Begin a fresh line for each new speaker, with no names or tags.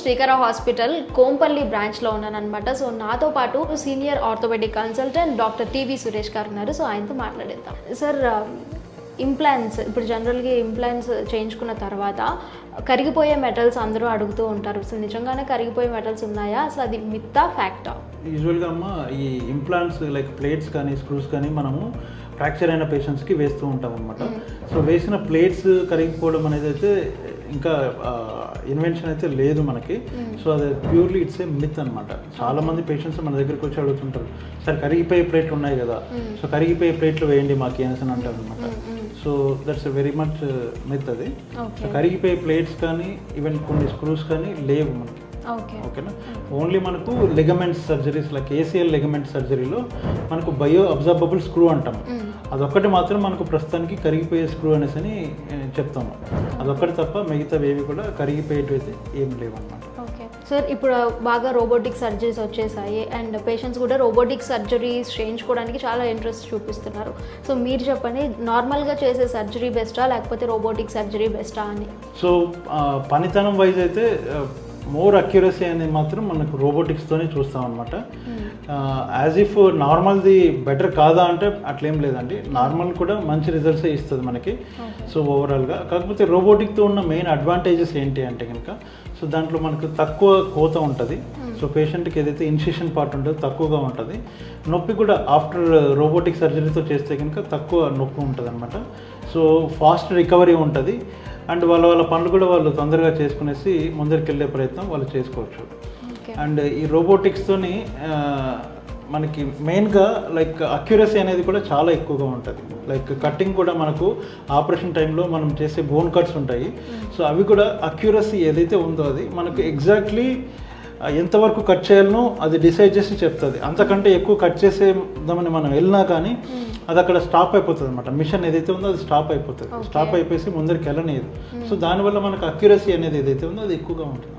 శ్రీకర hospital Kompally బ్రాంచ్లో ఉన్నాను అనమాట. సో నాతో పాటు senior orthopaedic consultant doctor TV Suresh garu ఉన్నారు. సో ఆయనతో మాట్లాడేద్దాం. సార్, ఇంప్లాంట్స్ ఇప్పుడు జనరల్గా ఇంప్లాంట్స్ చేయించుకున్న తర్వాత కరిగిపోయే మెటల్స్ అందరూ అడుగుతూ ఉంటారు. అసలు నిజంగానే కరిగిపోయే మెటల్స్ ఉన్నాయా, అసలు అది మిత్తా ఫ్యాక్టా?
యూజువల్గా అమ్మ ఈ ఇంప్లాంట్స్ లైక్ ప్లేట్స్ కానీ స్క్రూస్ కానీ మనము ఫ్రాక్చర్ అయిన పేషెంట్స్కి వేస్తూ ఉంటాం అనమాట. సో వేసిన ప్లేట్స్ కరిగిపోవడం అనేది అయితే ఇంకా ఇన్వెన్షన్ అయితే లేదు మనకి. సో అది ప్యూర్లీ ఇట్స్ ఏ మిత్ అనమాట. చాలా మంది పేషెంట్స్ మన దగ్గరికి వచ్చి అడుగుతుంటారు, సార్ కరిగిపోయే ప్లేట్లు ఉన్నాయి కదా, సో కరిగిపోయే ప్లేట్లు వేయండి మాకు అని అంటారు అనమాట. So that's very much myth అది. సో కరిగిపోయే ప్లేట్స్ కానీ ఈవెన్ కొన్ని స్క్రూస్ కానీ లేవు మనకి. ఓకేనా, ఓన్లీ మనకు ligaments surgeries like ACL ligament సర్జరీలో మనకు బయో అబ్జార్బబుల్ స్క్రూ అంటాం. అదొక్కటి మాత్రం మనకు ప్రస్తుతానికి కరిగిపోయే స్క్రూ అనేసి అని చెప్తాము. అదొక్కటి తప్ప మిగతావి ఏవి కూడా కరిగిపోయేటివి అయితే ఏం లేవు అన్నమాట.
ఓకే సార్, ఇప్పుడు బాగా రోబోటిక్ సర్జరీస్ వచ్చేసాయి అండ్ పేషెంట్స్ కూడా రోబోటిక్ సర్జరీస్ చేయించుకోవడానికి చాలా ఇంట్రెస్ట్ చూపిస్తున్నారు. సో మీరు చెప్పండి, నార్మల్గా చేసే సర్జరీ బెస్టా లేకపోతే రోబోటిక్ సర్జరీ బెస్టా అని?
సో పనితనం వైజ్ అయితే మోర్ అక్యురసీ అనేది మాత్రం మనకు రోబోటిక్స్తోనే చూస్తాం అనమాట. యాజ్ ఇఫ్ నార్మల్ది బెటర్ కాదా అంటే అట్లేం లేదండి, నార్మల్ కూడా మంచి రిజల్ట్సే ఇస్తుంది మనకి. సో ఓవరాల్గా కాకపోతే రోబోటిక్తో ఉన్న మెయిన్ అడ్వాంటేజెస్ ఏంటి అంటే కనుక, సో దాంట్లో మనకు తక్కువ కోత ఉంటుంది. సో పేషెంట్కి ఏదైతే ఇన్సిషన్ పార్ట్ ఉంటుందో తక్కువగా ఉంటుంది. నొప్పి కూడా ఆఫ్టర్ రోబోటిక్ సర్జరీతో చేస్తే కనుక తక్కువ నొప్పి ఉంటుంది అనమాట. సో ఫాస్ట్ రికవరీ ఉంటుంది అండ్ వాళ్ళ పనులు కూడా వాళ్ళు తొందరగా చేసుకునేసి ముందరికి వెళ్ళే ప్రయత్నం వాళ్ళు చేసుకోవచ్చు. అండ్ ఈ రోబోటిక్స్తోని మనకి మెయిన్గా లైక్ అక్యురసీ అనేది కూడా చాలా ఎక్కువగా ఉంటుంది. లైక్ కటింగ్ కూడా మనకు ఆపరేషన్ టైంలో మనం చేసే బోన్ కట్స్ ఉంటాయి. సో అవి కూడా అక్యురసీ ఏదైతే ఉందో అది మనకు ఎగ్జాక్ట్లీ ఎంతవరకు కట్ చేయాలనో అది డిసైడ్ చేసి చెప్తుంది. అంతకంటే ఎక్కువ కట్ చేసేద్దామని మనం వెళ్ళినా కానీ అది అక్కడ స్టాప్ అయిపోతుంది అనమాట. మిషన్ ఏదైతే ఉందో అది స్టాప్ అయిపోతుంది. స్టాప్ అయిపోయి ముందరికి వెళ్ళలేదు. సో దానివల్ల మనకు అక్యురసీ అనేది ఏదైతే ఉందో అది ఎక్కువగా ఉంటుంది.